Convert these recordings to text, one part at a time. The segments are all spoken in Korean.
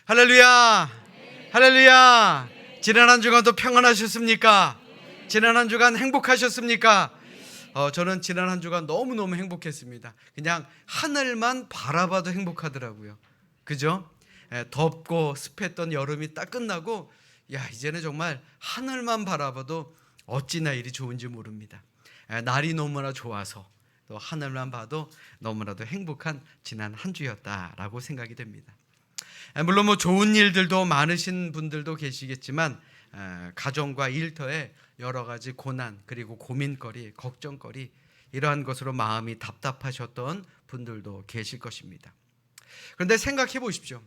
할렐루야, 할렐루야. 지난 한 주간도 평안하셨습니까? 지난 한 주간 행복하셨습니까? 저는 지난 한 주간 너무너무 행복했습니다. 그냥 하늘만 바라봐도 행복하더라고요. 그죠? 덥고 습했던 여름이 딱 끝나고, 이제는 정말 하늘만 바라봐도 어찌나 이리 좋은지 모릅니다. 날이 너무나 좋아서 또 하늘만 봐도 너무나도 행복한 지난 한 주였다라고 생각이 됩니다. 물론 좋은 일들도 많으신 분들도 계시겠지만, 가정과 일터에 여러 가지 고난, 그리고 고민거리, 걱정거리, 이러한 것으로 마음이 답답하셨던 분들도 계실 것입니다. 그런데 생각해 보십시오.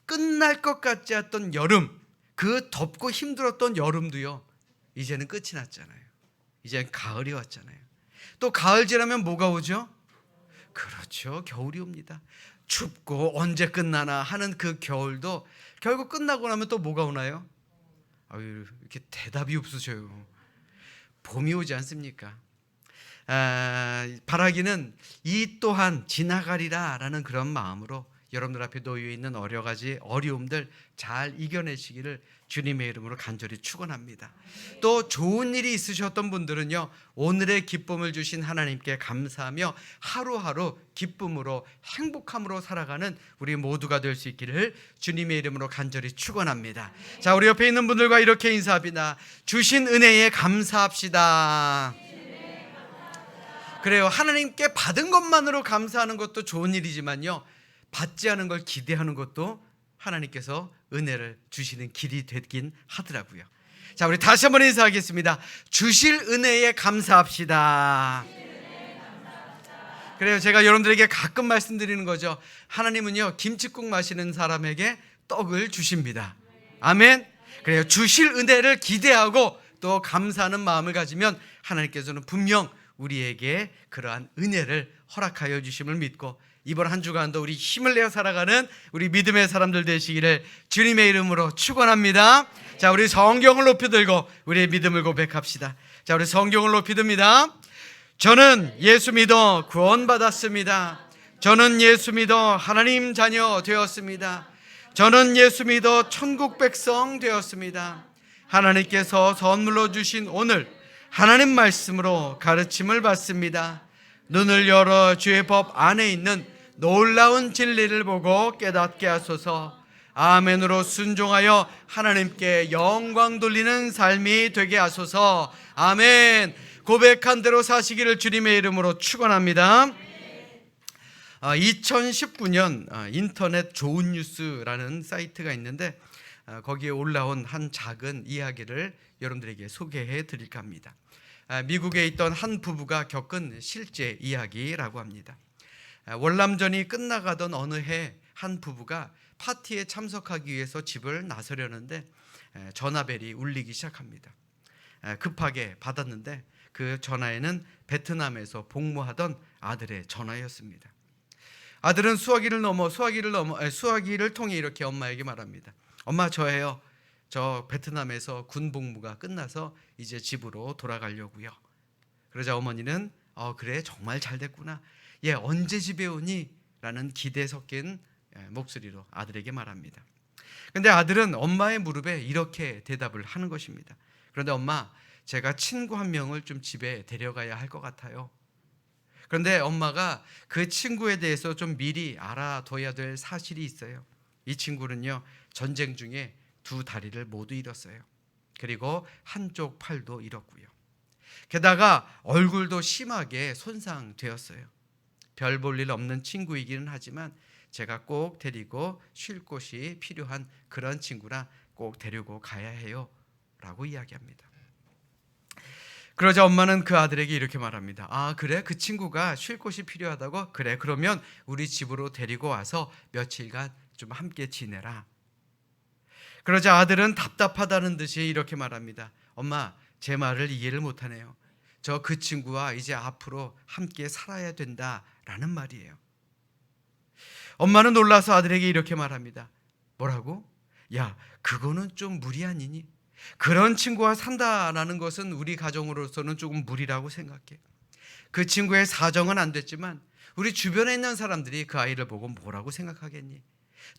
끝날 것 같지 않던 여름, 그 덥고 힘들었던 여름도요, 이제는 끝이 났잖아요. 이제는 가을이 왔잖아요. 또 가을 지나면 뭐가 오죠? 그렇죠, 겨울이 옵니다. 춥고 언제 끝나나 하는 그 겨울도 결국 끝나고 나면 또 뭐가 오나요? 이렇게 대답이 없으셔요. 봄이 오지 않습니까? 바라기는 이 또한 지나가리라 라는 그런 마음으로 여러분들 앞에 놓여 있는 여러 가지 어려움들 잘 이겨내시기를 주님의 이름으로 간절히 축원합니다. 또 좋은 일이 있으셨던 분들은요, 오늘의 기쁨을 주신 하나님께 감사하며 하루하루 기쁨으로 행복함으로 살아가는 우리 모두가 될 수 있기를 주님의 이름으로 간절히 축원합니다. 자, 우리 옆에 있는 분들과 이렇게 인사합니다. 주신 은혜에 감사합시다. 그래요. 하나님께 받은 것만으로 감사하는 것도 좋은 일이지만요, 받지 않은 걸 기대하는 것도 하나님께서 은혜를 주시는 길이 되긴 하더라고요. 자, 우리 다시 한번 인사하겠습니다. 주실 은혜에 감사합시다. 그래요. 제가 여러분들에게 가끔 말씀드리는 거죠. 하나님은요, 김칫국 마시는 사람에게 떡을 주십니다. 아멘. 그래요. 주실 은혜를 기대하고 또 감사하는 마음을 가지면 하나님께서는 분명 우리에게 그러한 은혜를 허락하여 주심을 믿고, 이번 한 주간도 우리 힘을 내어 살아가는 우리 믿음의 사람들 되시기를 주님의 이름으로 축원합니다. 자, 우리 성경을 높이 들고 우리의 믿음을 고백합시다. 자, 우리 성경을 높이 듭니다. 저는 예수 믿어 구원받았습니다. 저는 예수 믿어 하나님 자녀 되었습니다. 저는 예수 믿어 천국 백성 되었습니다. 하나님께서 선물로 주신 오늘 하나님 말씀으로 가르침을 받습니다. 눈을 열어 주의 법 안에 있는 놀라운 진리를 보고 깨닫게 하소서. 아멘으로 순종하여 하나님께 영광 돌리는 삶이 되게 하소서. 아멘. 고백한 대로 사시기를 주님의 이름으로 축원합니다. 2019년 인터넷 좋은 뉴스라는 사이트가 있는데, 거기에 올라온 한 작은 이야기를 여러분들에게 소개해 드릴까 합니다. 미국에 있던 한 부부가 겪은 실제 이야기라고 합니다. 월남전이 끝나가던 어느 해 한 부부가 파티에 참석하기 위해서 집을 나서려는데 전화벨이 울리기 시작합니다. 급하게 받았는데 그 전화에는 베트남에서 복무하던 아들의 전화였습니다. 아들은 수화기를 통해 이렇게 엄마에게 말합니다. 엄마, 저예요. 저 베트남에서 군 복무가 끝나서 이제 집으로 돌아가려고요. 그러자 어머니는 그래, 정말 잘 됐구나. 언제 집에 오니? 라는 기대 섞인 목소리로 아들에게 말합니다. 그런데 아들은 엄마의 무릎에 이렇게 대답을 하는 것입니다. 그런데 엄마, 제가 친구 한 명을 좀 집에 데려가야 할 것 같아요. 그런데 엄마가 그 친구에 대해서 좀 미리 알아둬야 될 사실이 있어요. 이 친구는요, 전쟁 중에 두 다리를 모두 잃었어요. 그리고 한쪽 팔도 잃었고요. 게다가 얼굴도 심하게 손상되었어요. 별 볼 일 없는 친구이기는 하지만 제가 꼭 데리고 쉴 곳이 필요한 그런 친구라 꼭 데리고 가야 해요 라고 이야기합니다. 그러자 엄마는 그 아들에게 이렇게 말합니다. 아, 그래? 그 친구가 쉴 곳이 필요하다고? 그래, 그러면 우리 집으로 데리고 와서 며칠간 좀 함께 지내라. 그러자 아들은 답답하다는 듯이 이렇게 말합니다. 엄마, 제 말을 이해를 못하네요. 저 그 친구와 이제 앞으로 함께 살아야 된다라는 말이에요. 엄마는 놀라서 아들에게 이렇게 말합니다. 뭐라고? 야, 그거는 좀 무리 아니니? 그런 친구와 산다라는 것은 우리 가정으로서는 조금 무리라고 생각해. 그 친구의 사정은 안 됐지만 우리 주변에 있는 사람들이 그 아이를 보고 뭐라고 생각하겠니?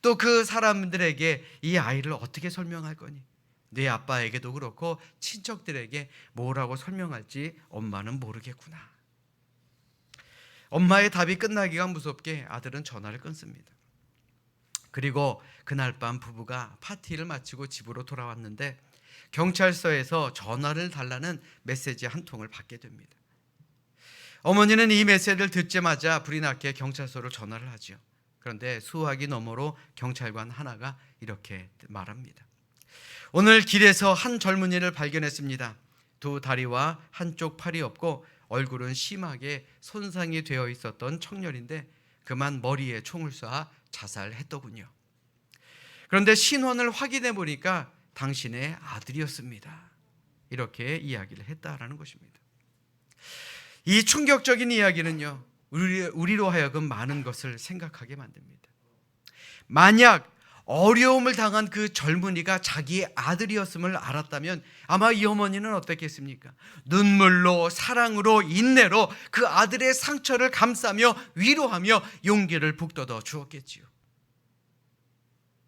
또 그 사람들에게 이 아이를 어떻게 설명할 거니? 네 아빠에게도 그렇고 친척들에게 뭐라고 설명할지 엄마는 모르겠구나. 엄마의 답이 끝나기가 무섭게 아들은 전화를 끊습니다. 그리고 그날 밤 부부가 파티를 마치고 집으로 돌아왔는데 경찰서에서 전화를 달라는 메시지 한 통을 받게 됩니다. 어머니는 이 메시지를 듣자마자 불이 나게 경찰서로 전화를 하죠. 그런데 수화기 너머로 경찰관 하나가 이렇게 말합니다. 오늘 길에서 한 젊은이를 발견했습니다. 두 다리와 한쪽 팔이 없고 얼굴은 심하게 손상이 되어 있었던 청년인데 그만 머리에 총을 쏴 자살했더군요. 그런데 신원을 확인해 보니까 당신의 아들이었습니다. 이렇게 이야기를 했다라는 것입니다. 이 충격적인 이야기는요, 우리로 하여금 많은 것을 생각하게 만듭니다. 만약 어려움을 당한 그 젊은이가 자기의 아들이었음을 알았다면 아마 이 어머니는 어땠겠습니까? 눈물로, 사랑으로, 인내로 그 아들의 상처를 감싸며 위로하며 용기를 북돋워 주었겠지요.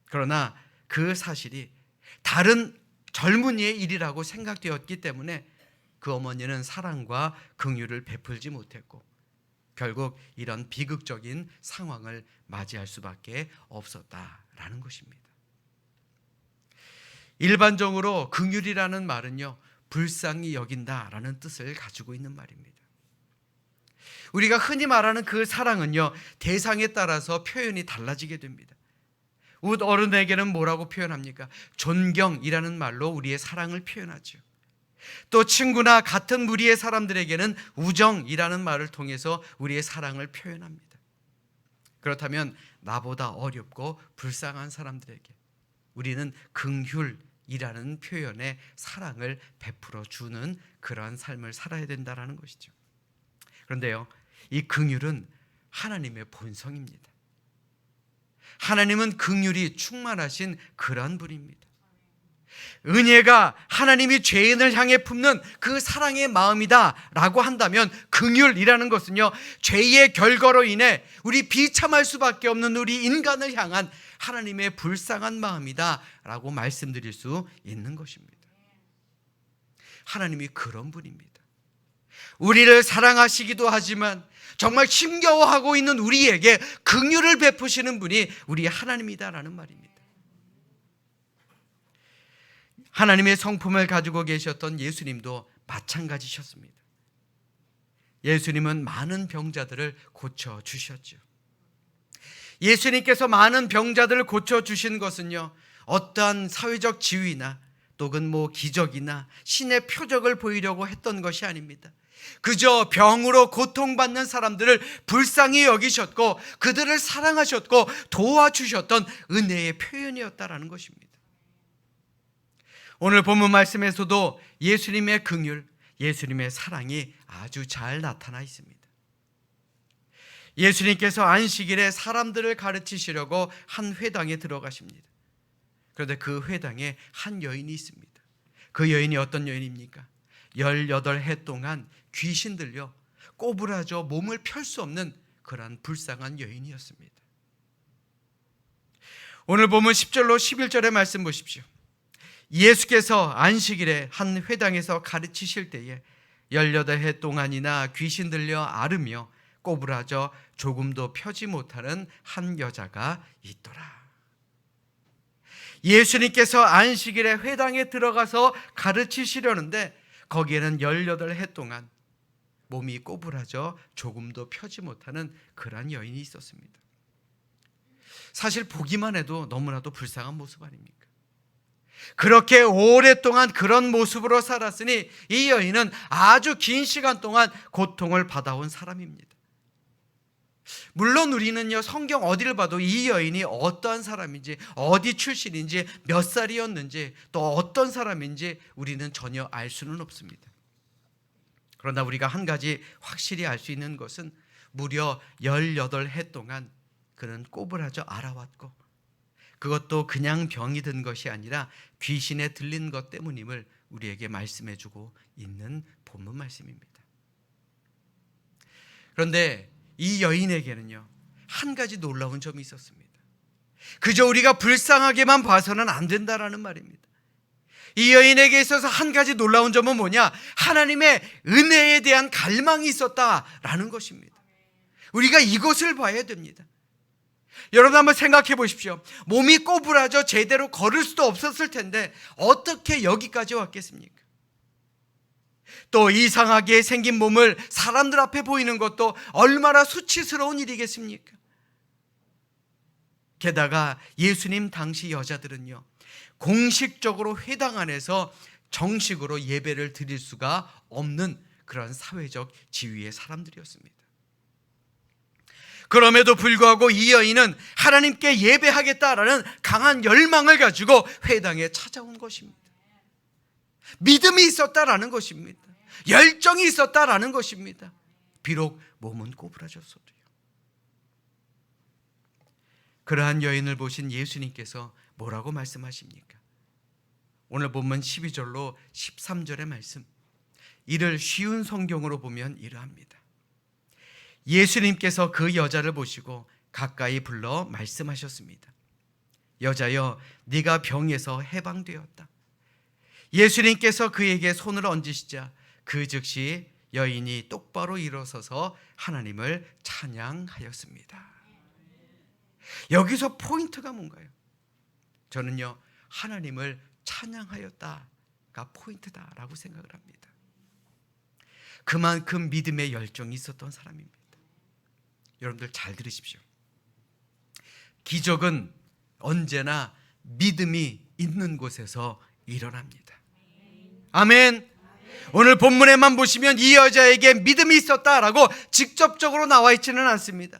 그러나 그 사실이 다른 젊은이의 일이라고 생각되었기 때문에 그 어머니는 사랑과 긍휼을 베풀지 못했고 결국 이런 비극적인 상황을 맞이할 수밖에 없었다라는 것입니다. 일반적으로 긍휼이라는 말은요, 불쌍히 여긴다라는 뜻을 가지고 있는 말입니다. 우리가 흔히 말하는 그 사랑은요, 대상에 따라서 표현이 달라지게 됩니다. 어른에게는 뭐라고 표현합니까? 존경이라는 말로 우리의 사랑을 표현하죠. 또 친구나 같은 무리의 사람들에게는 우정이라는 말을 통해서 우리의 사랑을 표현합니다. 그렇다면 나보다 어렵고 불쌍한 사람들에게 우리는 긍휼이라는 표현의 사랑을 베풀어 주는 그러한 삶을 살아야 된다는 것이죠. 그런데요, 이 긍휼은 하나님의 본성입니다. 하나님은 긍휼이 충만하신 그러한 분입니다. 은혜가 하나님이 죄인을 향해 품는 그 사랑의 마음이다라고 한다면 긍휼이라는 것은요, 죄의 결과로 인해 우리 비참할 수밖에 없는 우리 인간을 향한 하나님의 불쌍한 마음이다라고 말씀드릴 수 있는 것입니다. 하나님이 그런 분입니다. 우리를 사랑하시기도 하지만 정말 힘겨워하고 있는 우리에게 긍휼을 베푸시는 분이 우리 하나님이다라는 말입니다. 하나님의 성품을 가지고 계셨던 예수님도 마찬가지셨습니다. 예수님은 많은 병자들을 고쳐주셨죠. 예수님께서 많은 병자들을 고쳐주신 것은요, 어떠한 사회적 지위나 또는 기적이나 신의 표적을 보이려고 했던 것이 아닙니다. 그저 병으로 고통받는 사람들을 불쌍히 여기셨고 그들을 사랑하셨고 도와주셨던 은혜의 표현이었다라는 것입니다. 오늘 본문 말씀에서도 예수님의 긍휼, 예수님의 사랑이 아주 잘 나타나 있습니다. 예수님께서 안식일에 사람들을 가르치시려고 한 회당에 들어가십니다. 그런데 그 회당에 한 여인이 있습니다. 그 여인이 어떤 여인입니까? 18해 동안 귀신 들려 꼬부라져 몸을 펼 수 없는 그러한 불쌍한 여인이었습니다. 오늘 보면 10절로 11절의 말씀 보십시오. 예수께서 안식일에 한 회당에서 가르치실 때에 18해 동안이나 귀신 들려 앓으며 꼬부라져 조금도 펴지 못하는 한 여자가 있더라. 예수님께서 안식일에 회당에 들어가서 가르치시려는데 거기에는 18해 동안 몸이 꼬부라져 조금도 펴지 못하는 그러한 여인이 있었습니다. 사실 보기만 해도 너무나도 불쌍한 모습 아닙니까? 그렇게 오랫동안 그런 모습으로 살았으니 이 여인은 아주 긴 시간 동안 고통을 받아온 사람입니다. 물론 우리는요, 성경 어디를 봐도 이 여인이 어떠한 사람인지, 어디 출신인지, 몇 살이었는지, 또 어떤 사람인지 우리는 전혀 알 수는 없습니다. 그러나 우리가 한 가지 확실히 알 수 있는 것은 무려 18해 동안 그는 꼬부라져 앓아왔고 그것도 그냥 병이 든 것이 아니라 귀신에 들린 것 때문임을 우리에게 말씀해주고 있는 본문 말씀입니다. 그런데 이 여인에게는요, 한 가지 놀라운 점이 있었습니다. 그저 우리가 불쌍하게만 봐서는 안 된다라는 말입니다. 이 여인에게 있어서 한 가지 놀라운 점은 뭐냐? 하나님의 은혜에 대한 갈망이 있었다라는 것입니다. 우리가 이것을 봐야 됩니다. 여러분 한번 생각해 보십시오. 몸이 꼬부라져 제대로 걸을 수도 없었을 텐데 어떻게 여기까지 왔겠습니까? 또 이상하게 생긴 몸을 사람들 앞에 보이는 것도 얼마나 수치스러운 일이겠습니까? 게다가 예수님 당시 여자들은요, 공식적으로 회당 안에서 정식으로 예배를 드릴 수가 없는 그런 사회적 지위의 사람들이었습니다. 그럼에도 불구하고 이 여인은 하나님께 예배하겠다라는 강한 열망을 가지고 회당에 찾아온 것입니다. 믿음이 있었다라는 것입니다. 열정이 있었다라는 것입니다. 비록 몸은 꼬부라졌어도요. 그러한 여인을 보신 예수님께서 뭐라고 말씀하십니까? 오늘 본문 12절로 13절의 말씀, 이를 쉬운 성경으로 보면 이러합니다. 예수님께서 그 여자를 보시고 가까이 불러 말씀하셨습니다. 여자여, 네가 병에서 해방되었다. 예수님께서 그에게 손을 얹으시자 그 즉시 여인이 똑바로 일어서서 하나님을 찬양하였습니다. 여기서 포인트가 뭔가요? 저는요, 하나님을 찬양하였다가 포인트다라고 생각을 합니다. 그만큼 믿음의 열정이 있었던 사람입니다. 여러분들 잘 들으십시오. 기적은 언제나 믿음이 있는 곳에서 일어납니다. 아멘. 오늘 본문에만 보시면 이 여자에게 믿음이 있었다라고 직접적으로 나와 있지는 않습니다.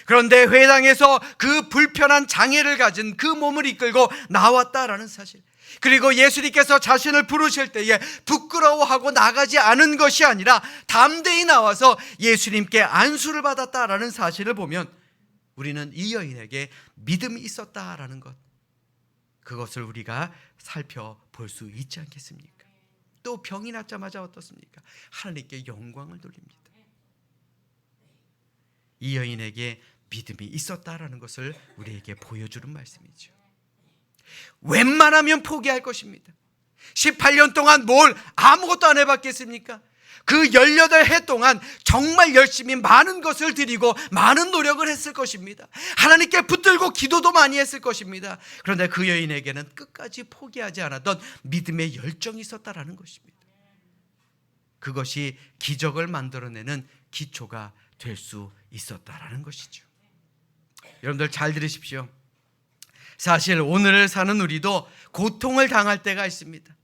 그런데 회당에서 그 불편한 장애를 가진 그 몸을 이끌고 나왔다라는 사실, 그리고 예수님께서 자신을 부르실 때에 부끄러워하고 나가지 않은 것이 아니라 담대히 나와서 예수님께 안수를 받았다라는 사실을 보면 우리는 이 여인에게 믿음이 있었다라는 것, 그것을 우리가 살펴볼 수 있지 않겠습니까? 또 병이 낫자마자 어떻습니까? 하나님께 영광을 돌립니다. 이 여인에게 믿음이 있었다라는 것을 우리에게 보여주는 말씀이죠. 웬만하면 포기할 것입니다. 18년 동안 뭘 아무것도 안 해봤겠습니까? 그 18해 동안 정말 열심히 많은 것을 드리고 많은 노력을 했을 것입니다. 하나님께 붙들고 기도도 많이 했을 것입니다. 그런데 그 여인에게는 끝까지 포기하지 않았던 믿음의 열정이 있었다라는 것입니다. 그것이 기적을 만들어내는 기초가 될 수 있었다라는 것이죠. 여러분들 잘 들으십시오. 사실 오늘을 사는 우리도 고통을 당할 때가 있습니다.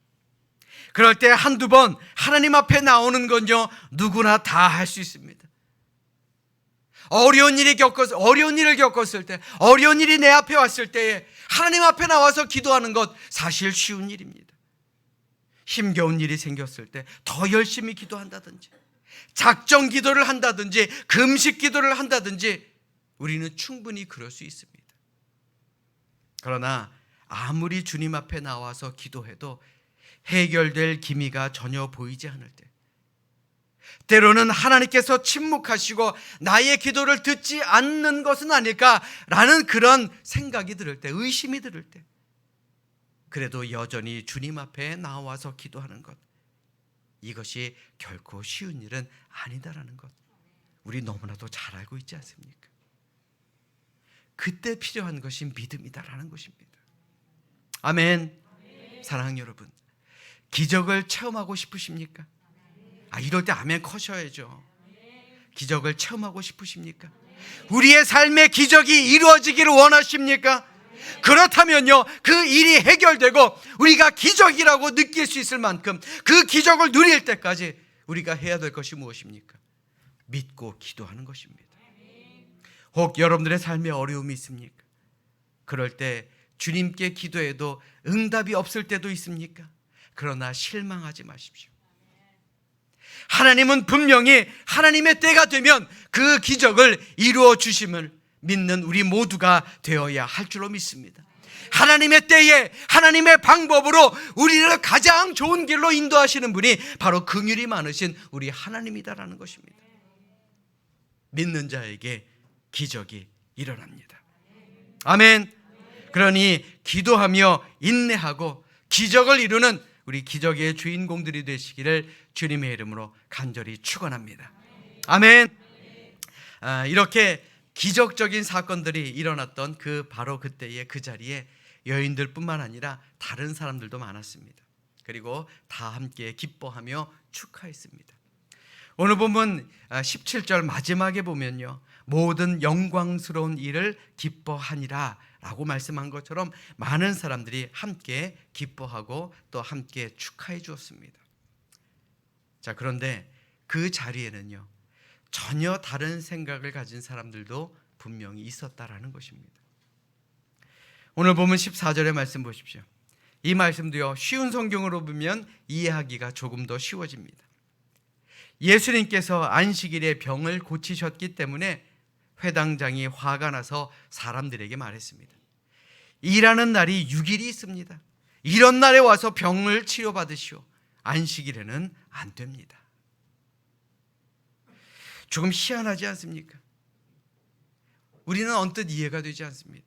그럴 때 한두 번 하나님 앞에 나오는 건요, 누구나 다 할 수 있습니다. 어려운 일을 겪었을 때, 어려운 일이 내 앞에 왔을 때에 하나님 앞에 나와서 기도하는 것 사실 쉬운 일입니다. 힘겨운 일이 생겼을 때 더 열심히 기도한다든지, 작정 기도를 한다든지, 금식 기도를 한다든지, 우리는 충분히 그럴 수 있습니다. 그러나 아무리 주님 앞에 나와서 기도해도 해결될 기미가 전혀 보이지 않을 때, 때로는 하나님께서 침묵하시고 나의 기도를 듣지 않는 것은 아닐까라는 그런 생각이 들을 때, 의심이 들을 때, 그래도 여전히 주님 앞에 나와서 기도하는 것, 이것이 결코 쉬운 일은 아니다라는 것, 우리 너무나도 잘 알고 있지 않습니까? 그때 필요한 것이 믿음이다라는 것입니다. 아멘. 사랑하는 여러분, 기적을 체험하고 싶으십니까? 이럴 때 아멘 커셔야죠. 기적을 체험하고 싶으십니까? 우리의 삶의 기적이 이루어지기를 원하십니까? 그렇다면요, 그 일이 해결되고 우리가 기적이라고 느낄 수 있을 만큼 그 기적을 누릴 때까지 우리가 해야 될 것이 무엇입니까? 믿고 기도하는 것입니다. 혹 여러분들의 삶에 어려움이 있습니까? 그럴 때 주님께 기도해도 응답이 없을 때도 있습니까? 그러나 실망하지 마십시오. 하나님은 분명히 하나님의 때가 되면 그 기적을 이루어 주심을 믿는 우리 모두가 되어야 할 줄로 믿습니다. 하나님의 때에 하나님의 방법으로 우리를 가장 좋은 길로 인도하시는 분이 바로 긍휼이 많으신 우리 하나님이다라는 것입니다. 믿는 자에게 기적이 일어납니다. 아멘. 그러니 기도하며 인내하고 기적을 이루는 우리 기적의 주인공들이 되시기를 주님의 이름으로 간절히 축원합니다. 아멘. 이렇게 기적적인 사건들이 일어났던 바로 그때의 그 자리에 여인들뿐만 아니라 다른 사람들도 많았습니다. 그리고 다 함께 기뻐하며 축하했습니다. 오늘 보면 17절 마지막에 보면요, 모든 영광스러운 일을 기뻐하니라 라고 말씀한 것처럼 많은 사람들이 함께 기뻐하고 또 함께 축하해 주었습니다. 자, 그런데 그 자리에는요, 전혀 다른 생각을 가진 사람들도 분명히 있었다라는 것입니다. 오늘 보면 14절의 말씀 보십시오. 이 말씀도요, 쉬운 성경으로 보면 이해하기가 조금 더 쉬워집니다. 예수님께서 안식일에 병을 고치셨기 때문에 회당장이 화가 나서 사람들에게 말했습니다. 일하는 날이 6일이 있습니다. 이런 날에 와서 병을 치료받으시오. 안식일에는 안 됩니다. 조금 희한하지 않습니까? 우리는 언뜻 이해가 되지 않습니다.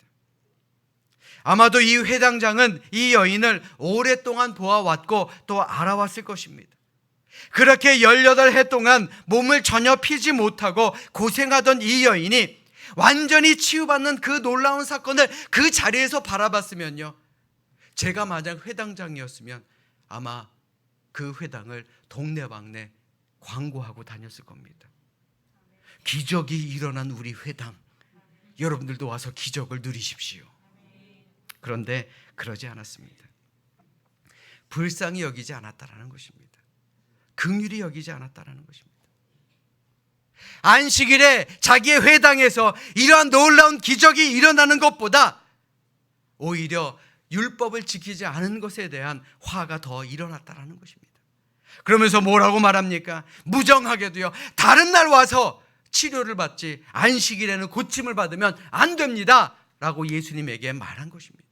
아마도 이 회당장은 이 여인을 오랫동안 보아왔고 또 알아왔을 것입니다. 그렇게 18해 동안 몸을 전혀 피지 못하고 고생하던 이 여인이 완전히 치유받는 그 놀라운 사건을 그 자리에서 바라봤으면요, 제가 만약 회당장이었으면 아마 그 회당을 동네방네 광고하고 다녔을 겁니다. 기적이 일어난 우리 회당, 여러분들도 와서 기적을 누리십시오. 그런데 그러지 않았습니다. 불쌍히 여기지 않았다라는 것입니다. 긍휼히 여기지 않았다라는 것입니다. 안식일에 자기의 회당에서 이러한 놀라운 기적이 일어나는 것보다 오히려 율법을 지키지 않은 것에 대한 화가 더 일어났다라는 것입니다. 그러면서 뭐라고 말합니까? 무정하게도요, 다른 날 와서 치료를 받지 안식일에는 고침을 받으면 안 됩니다 라고 예수님에게 말한 것입니다.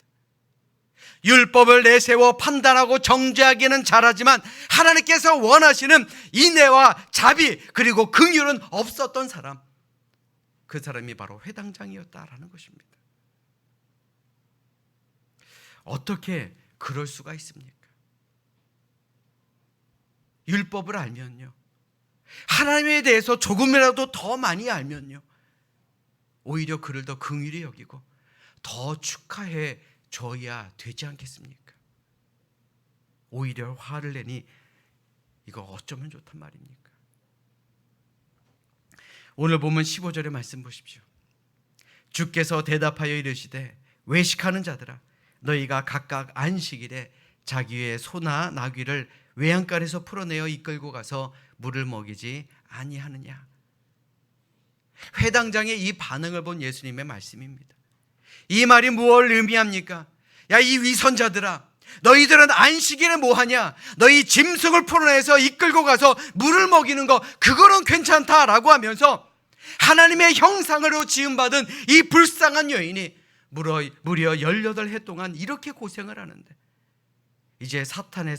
율법을 내세워 판단하고 정죄하기는 잘하지만 하나님께서 원하시는 인애와 자비 그리고 긍휼은 없었던 사람, 그 사람이 바로 회당장이었다라는 것입니다. 어떻게 그럴 수가 있습니까? 율법을 알면요, 하나님에 대해서 조금이라도 더 많이 알면요, 오히려 그를 더 긍휼히 여기고 더 축하해 줘야 되지 않겠습니까? 오히려 화를 내니 이거 어쩌면 좋단 말입니까? 오늘 보면 15절의 말씀 보십시오. 주께서 대답하여 이르시되 외식하는 자들아, 너희가 각각 안식일에 자기의 소나 나귀를 외양간에서 풀어내어 이끌고 가서 물을 먹이지 아니하느냐. 회당장의 이 반응을 본 예수님의 말씀입니다. 이 말이 무엇을 의미합니까? 야, 이 위선자들아, 너희들은 안식일에 뭐하냐? 너희 짐승을 풀어내서 이끌고 가서 물을 먹이는 거, 그거는 괜찮다라고 하면서 하나님의 형상으로 지음받은 이 불쌍한 여인이 무려 18해 동안 이렇게 고생을 하는데 이제 사탄의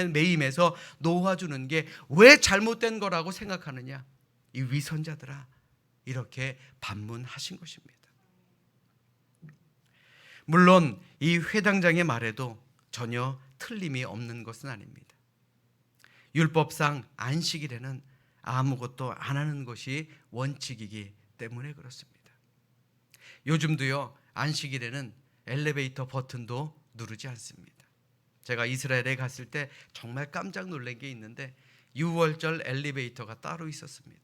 매임에서 놓아주는 게 왜 잘못된 거라고 생각하느냐? 이 위선자들아, 이렇게 반문하신 것입니다. 물론 이 회당장의 말에도 전혀 틀림이 없는 것은 아닙니다. 율법상 안식일에는 아무것도 안 하는 것이 원칙이기 때문에 그렇습니다. 요즘도요, 안식일에는 엘리베이터 버튼도 누르지 않습니다. 제가 이스라엘에 갔을 때 정말 깜짝 놀란 게 있는데 6월절 엘리베이터가 따로 있었습니다.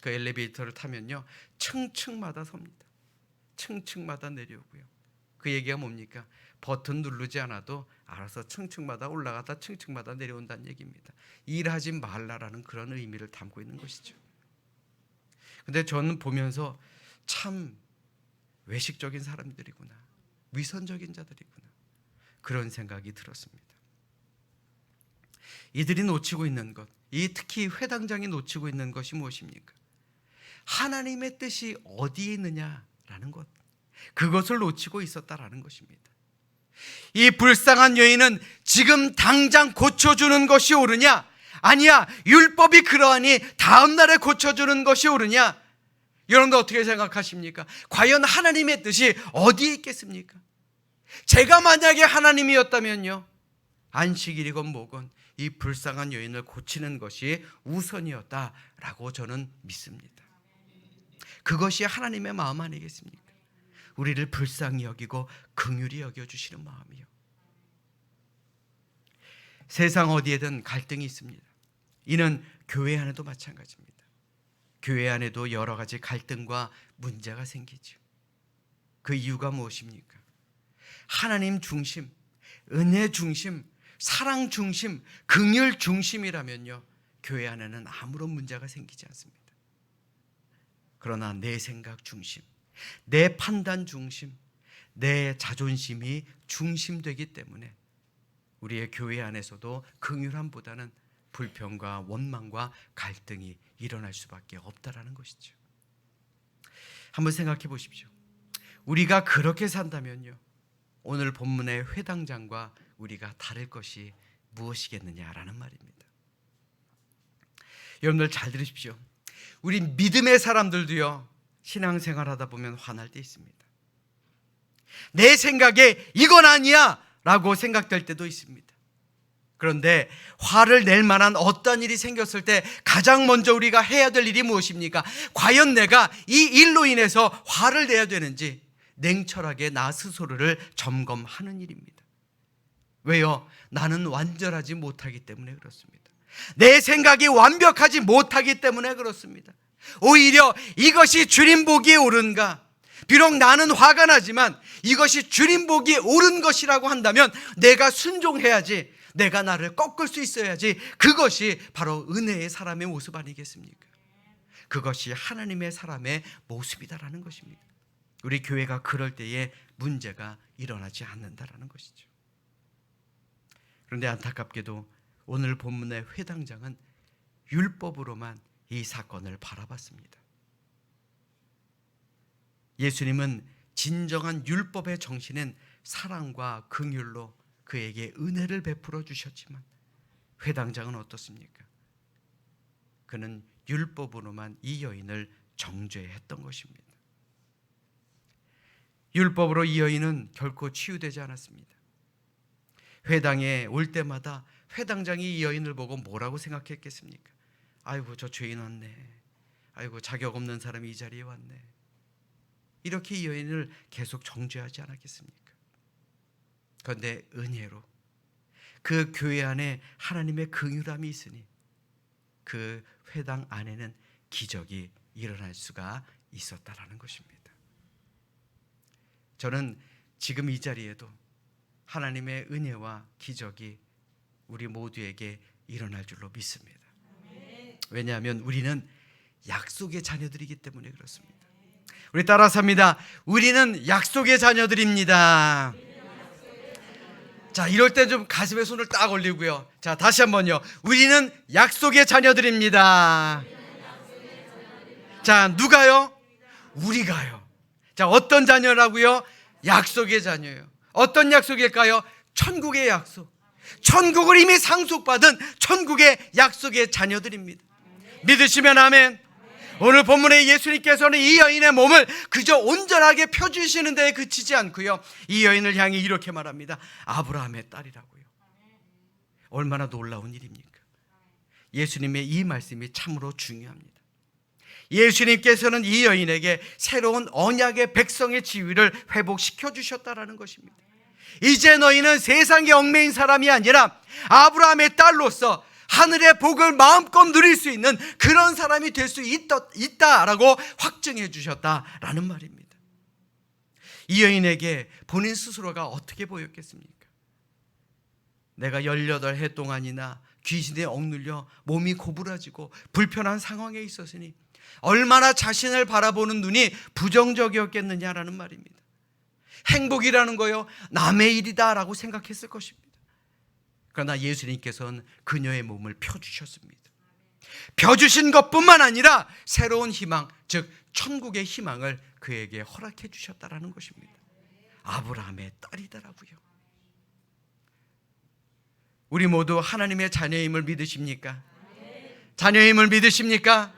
그 엘리베이터를 타면요, 층층마다 섭니다. 층층마다 내려오고요. 그 얘기가 뭡니까? 버튼 누르지 않아도 알아서 층층마다 올라가다 층층마다 내려온다는 얘기입니다. 일하지 말라라는 그런 의미를 담고 있는 것이죠. 근데 저는 보면서 참 외식적인 사람들이구나, 위선적인 자들이구나, 그런 생각이 들었습니다. 이들이 놓치고 있는 것, 특히 회당장이 놓치고 있는 것이 무엇입니까? 하나님의 뜻이 어디에 있느냐라는 것, 그것을 놓치고 있었다라는 것입니다. 이 불쌍한 여인은 지금 당장 고쳐주는 것이 옳으냐, 아니야, 율법이 그러하니 다음 날에 고쳐주는 것이 옳으냐? 여러분들 어떻게 생각하십니까? 과연 하나님의 뜻이 어디에 있겠습니까? 제가 만약에 하나님이었다면요, 안식일이건 뭐건 이 불쌍한 여인을 고치는 것이 우선이었다라고 저는 믿습니다. 그것이 하나님의 마음 아니겠습니까? 우리를 불쌍히 여기고 긍휼히 여겨주시는 마음이요. 세상 어디에든 갈등이 있습니다. 이는 교회 안에도 마찬가지입니다. 교회 안에도 여러 가지 갈등과 문제가 생기죠. 그 이유가 무엇입니까? 하나님 중심, 은혜 중심, 사랑 중심, 긍휼 중심이라면요, 교회 안에는 아무런 문제가 생기지 않습니다. 그러나 내 생각 중심, 내 판단 중심, 내 자존심이 중심되기 때문에 우리의 교회 안에서도 긍휼함보다는 불평과 원망과 갈등이 일어날 수밖에 없다라는 것이죠. 한번 생각해 보십시오. 우리가 그렇게 산다면요, 오늘 본문의 회당장과 우리가 다를 것이 무엇이겠느냐라는 말입니다. 여러분들 잘 들으십시오. 우리 믿음의 사람들도요, 신앙생활 하다 보면 화날 때 있습니다. 내 생각에 이건 아니야 라고 생각될 때도 있습니다. 그런데 화를 낼 만한 어떤 일이 생겼을 때 가장 먼저 우리가 해야 될 일이 무엇입니까? 과연 내가 이 일로 인해서 화를 내야 되는지 냉철하게 나 스스로를 점검하는 일입니다. 왜요? 나는 완전하지 못하기 때문에 그렇습니다. 내 생각이 완벽하지 못하기 때문에 그렇습니다. 오히려 이것이 주님 보기에 옳은가? 비록 나는 화가 나지만 이것이 주님 보기에 옳은 것이라고 한다면 내가 순종해야지, 내가 나를 꺾을 수 있어야지. 그것이 바로 은혜의 사람의 모습 아니겠습니까? 그것이 하나님의 사람의 모습이다라는 것입니다. 우리 교회가 그럴 때에 문제가 일어나지 않는다라는 것이죠. 그런데 안타깝게도 오늘 본문의 회당장은 율법으로만 이 사건을 바라봤습니다. 예수님은 진정한 율법의 정신인 사랑과 긍휼로 그에게 은혜를 베풀어 주셨지만 회당장은 어떻습니까? 그는 율법으로만 이 여인을 정죄했던 것입니다. 율법으로 이 여인은 결코 치유되지 않았습니다. 회당에 올 때마다 회당장이 이 여인을 보고 뭐라고 생각했겠습니까? 아이고, 저 죄인 왔네. 아이고, 자격 없는 사람이 이 자리에 왔네. 이렇게 이 여인을 계속 정죄하지 않았겠습니까? 그런데 은혜로 그 교회 안에 하나님의 긍휼함이 있으니 그 회당 안에는 기적이 일어날 수가 있었다라는 것입니다. 저는 지금 이 자리에도 하나님의 은혜와 기적이 우리 모두에게 일어날 줄로 믿습니다. 왜냐하면 우리는 약속의 자녀들이기 때문에 그렇습니다. 우리 따라서 합니다. 우리는 약속의 자녀들입니다. 자, 이럴 때 좀 가슴에 손을 딱 올리고요. 자, 다시 한번요. 우리는 약속의 자녀들입니다. 자, 누가요? 우리가요. 자, 어떤 자녀라고요? 약속의 자녀예요. 어떤 약속일까요? 천국의 약속. 천국을 이미 상속받은 천국의 약속의 자녀들입니다. 믿으시면 아멘. 오늘 본문에 예수님께서는 이 여인의 몸을 그저 온전하게 펴주시는 데에 그치지 않고요, 이 여인을 향해 이렇게 말합니다. 아브라함의 딸이라고요. 얼마나 놀라운 일입니까? 예수님의 이 말씀이 참으로 중요합니다. 예수님께서는 이 여인에게 새로운 언약의 백성의 지위를 회복시켜 주셨다라는 것입니다. 이제 너희는 세상에 얽매인 사람이 아니라 아브라함의 딸로서 하늘의 복을 마음껏 누릴 수 있는 그런 사람이 될 수 있다라고 확증해 주셨다라는 말입니다. 이 여인에게 본인 스스로가 어떻게 보였겠습니까? 내가 18해 동안이나 귀신에 억눌려 몸이 고부라지고 불편한 상황에 있었으니 얼마나 자신을 바라보는 눈이 부정적이었겠느냐라는 말입니다. 행복이라는 거요, 남의 일이다라고 생각했을 것입니다. 그러나 예수님께서는 그녀의 몸을 펴주셨습니다. 펴주신 것뿐만 아니라 새로운 희망, 즉 천국의 희망을 그에게 허락해 주셨다라는 것입니다. 아브라함의 딸이더라고요. 우리 모두 하나님의 자녀임을 믿으십니까? 자녀임을 믿으십니까?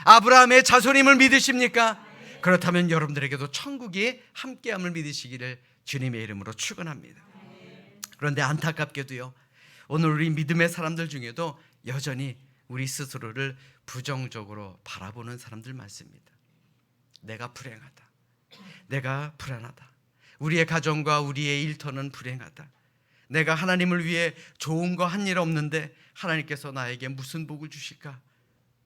아브라함의 자손임을 믿으십니까? 그렇다면 여러분들에게도 천국이 함께함을 믿으시기를 주님의 이름으로 축원합니다. 그런데 안타깝게도요, 오늘 우리 믿음의 사람들 중에도 여전히 우리 스스로를 부정적으로 바라보는 사람들 많습니다. 내가 불행하다, 내가 불안하다, 우리의 가정과 우리의 일터는 불행하다, 내가 하나님을 위해 좋은 거 한 일 없는데 하나님께서 나에게 무슨 복을 주실까?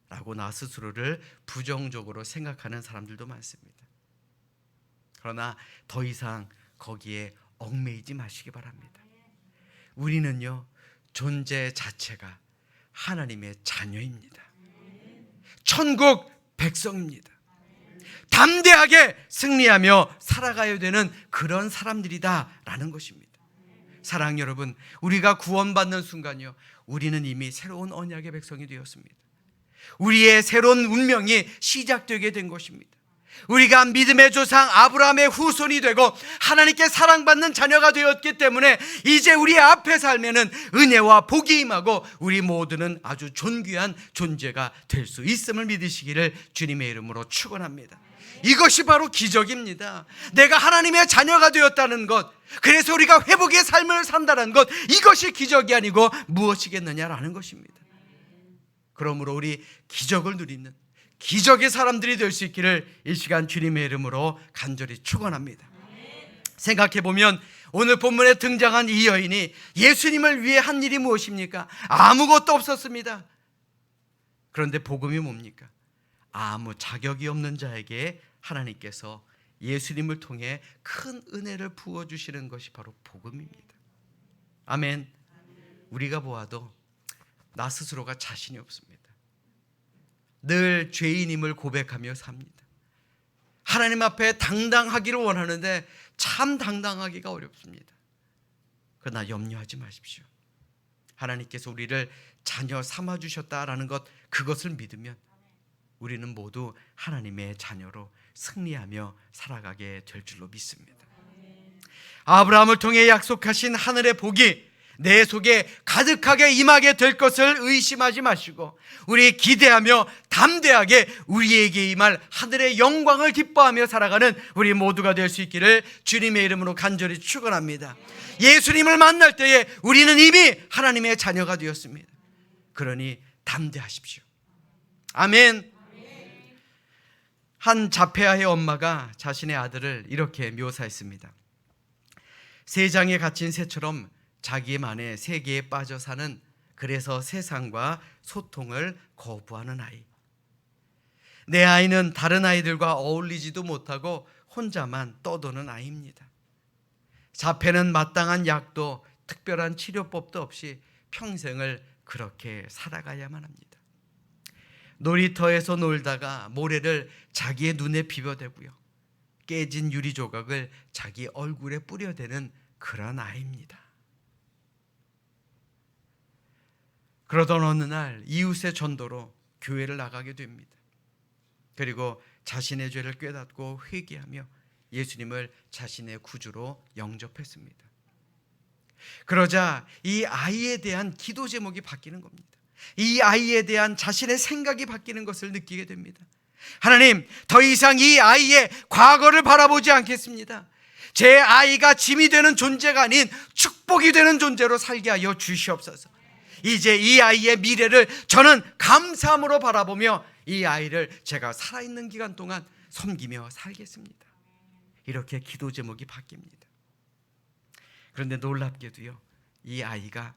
라고 나 스스로를 부정적으로 생각하는 사람들도 많습니다. 그러나 더 이상 거기에 얽매이지 마시기 바랍니다. 우리는요, 존재 자체가 하나님의 자녀입니다. 천국 백성입니다. 담대하게 승리하며 살아가야 되는 그런 사람들이다라는 것입니다. 사랑하는 여러분, 우리가 구원받는 순간요, 우리는 이미 새로운 언약의 백성이 되었습니다. 우리의 새로운 운명이 시작되게 된 것입니다. 우리가 믿음의 조상 아브라함의 후손이 되고 하나님께 사랑받는 자녀가 되었기 때문에 이제 우리 앞에 살면은 은혜와 복이 임하고 우리 모두는 아주 존귀한 존재가 될 수 있음을 믿으시기를 주님의 이름으로 축원합니다. 이것이 바로 기적입니다. 내가 하나님의 자녀가 되었다는 것, 그래서 우리가 회복의 삶을 산다는 것, 이것이 기적이 아니고 무엇이겠느냐라는 것입니다. 그러므로 우리 기적을 누리는 기적의 사람들이 될 수 있기를 이 시간 주님의 이름으로 간절히 축원합니다. 생각해보면 오늘 본문에 등장한 이 여인이 예수님을 위해 한 일이 무엇입니까? 아무것도 없었습니다. 그런데 복음이 뭡니까? 아무 자격이 없는 자에게 하나님께서 예수님을 통해 큰 은혜를 부어주시는 것이 바로 복음입니다. 아멘. 우리가 보아도 나 스스로가 자신이 없습니다. 늘 죄인임을 고백하며 삽니다. 하나님 앞에 당당하기를 원하는데 참 당당하기가 어렵습니다. 그러나 염려하지 마십시오. 하나님께서 우리를 자녀 삼아주셨다라는 것, 그것을 믿으면 우리는 모두 하나님의 자녀로 승리하며 살아가게 될 줄로 믿습니다. 아브라함을 통해 약속하신 하늘의 복이 내 속에 가득하게 임하게 될 것을 의심하지 마시고 우리 기대하며 담대하게 우리에게 임할 하늘의 영광을 기뻐하며 살아가는 우리 모두가 될 수 있기를 주님의 이름으로 간절히 축원합니다. 예수님을 만날 때에 우리는 이미 하나님의 자녀가 되었습니다. 그러니 담대하십시오. 아멘. 한 자폐아의 엄마가 자신의 아들을 이렇게 묘사했습니다. 세장에 갇힌 새처럼 자기만의 세계에 빠져 사는, 그래서 세상과 소통을 거부하는 아이. 내 아이는 다른 아이들과 어울리지도 못하고 혼자만 떠도는 아이입니다. 자폐는 마땅한 약도 특별한 치료법도 없이 평생을 그렇게 살아가야만 합니다. 놀이터에서 놀다가 모래를 자기의 눈에 비벼대고요, 깨진 유리 조각을 자기 얼굴에 뿌려대는 그런 아이입니다. 그러던 어느 날 이웃의 전도로 교회를 나가게 됩니다. 그리고 자신의 죄를 깨닫고 회개하며 예수님을 자신의 구주로 영접했습니다. 그러자 이 아이에 대한 기도 제목이 바뀌는 겁니다. 이 아이에 대한 자신의 생각이 바뀌는 것을 느끼게 됩니다. 하나님, 더 이상 이 아이의 과거를 바라보지 않겠습니다. 제 아이가 짐이 되는 존재가 아닌 축복이 되는 존재로 살게 하여 주시옵소서. 이제 이 아이의 미래를 저는 감사함으로 바라보며 이 아이를 제가 살아있는 기간 동안 섬기며 살겠습니다. 이렇게 기도 제목이 바뀝니다. 그런데 놀랍게도요, 이 아이가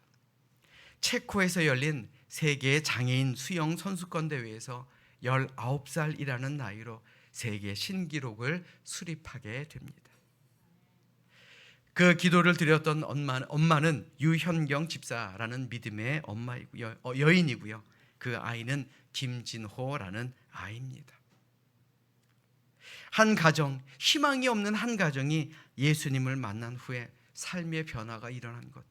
체코에서 열린 세계 장애인 수영 선수권 대회에서 19살이라는 나이로 세계 신기록을 수립하게 됩니다. 그 기도를 드렸던 엄마는 유현경 집사라는 믿음의 여인이고요. 그 아이는 김진호라는 아이입니다. 한 가정, 희망이 없는 한 가정이 예수님을 만난 후에 삶의 변화가 일어난 것,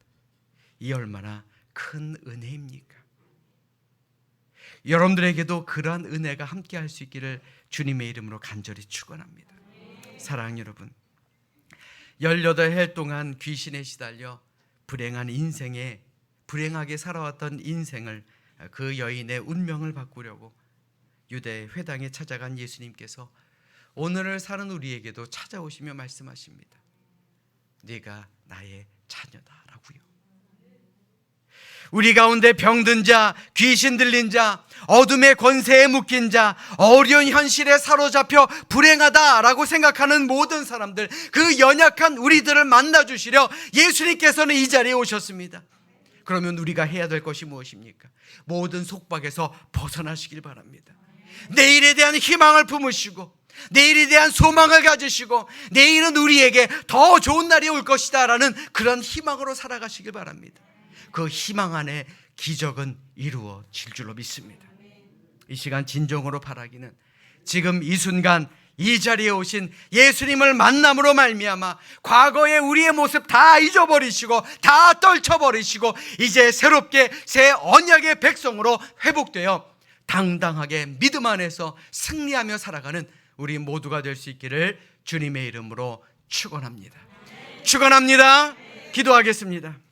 이 얼마나 큰 은혜입니까? 여러분들에게도 그러한 은혜가 함께할 수 있기를 주님의 이름으로 간절히 축원합니다. 사랑하는 여러분, 18해 동안 귀신에 시달려 불행한 인생에 불행하게 살아왔던 인생을, 그 여인의 운명을 바꾸려고 유대 회당에 찾아간 예수님께서 오늘을 사는 우리에게도 찾아오시며 말씀하십니다. 네가 나의 자녀다라고요. 우리 가운데 병든 자, 귀신 들린 자, 어둠의 권세에 묶인 자, 어려운 현실에 사로잡혀 불행하다라고 생각하는 모든 사람들, 그 연약한 우리들을 만나주시려 예수님께서는 이 자리에 오셨습니다. 그러면 우리가 해야 될 것이 무엇입니까? 모든 속박에서 벗어나시길 바랍니다. 내일에 대한 희망을 품으시고, 내일에 대한 소망을 가지시고, 내일은 우리에게 더 좋은 날이 올 것이다 라는 그런 희망으로 살아가시길 바랍니다. 그 희망 안에 기적은 이루어질 줄로 믿습니다. 이 시간 진정으로 바라기는 지금 이 순간 이 자리에 오신 예수님을 만남으로 말미암아 과거의 우리의 모습 다 잊어버리시고 다 떨쳐버리시고 이제 새롭게 새 언약의 백성으로 회복되어 당당하게 믿음 안에서 승리하며 살아가는 우리 모두가 될 수 있기를 주님의 이름으로 축원합니다. 축원합니다. 기도하겠습니다.